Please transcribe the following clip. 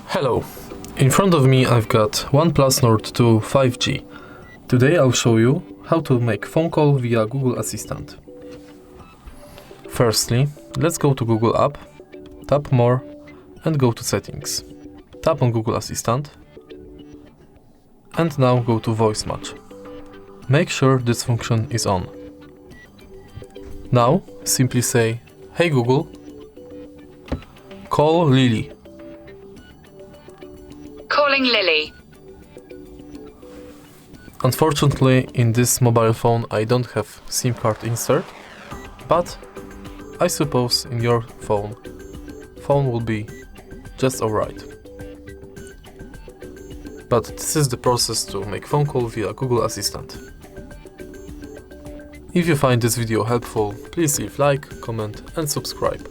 Hello, in front of me I've got OnePlus Nord 2 5G. Today I'll show you how to make phone call via Google Assistant. Firstly, let's go to Google app, tap More and go to Settings. Tap on Google Assistant and now go to Voice Match. Make sure this function is on. Now simply say, "Hey Google, call Lily." Calling Lily. Unfortunately, in this mobile phone I don't have SIM card insert, but I suppose in your phone will be just alright. But this is the process to make phone call via Google Assistant. If you find this video helpful, please leave like, comment and subscribe.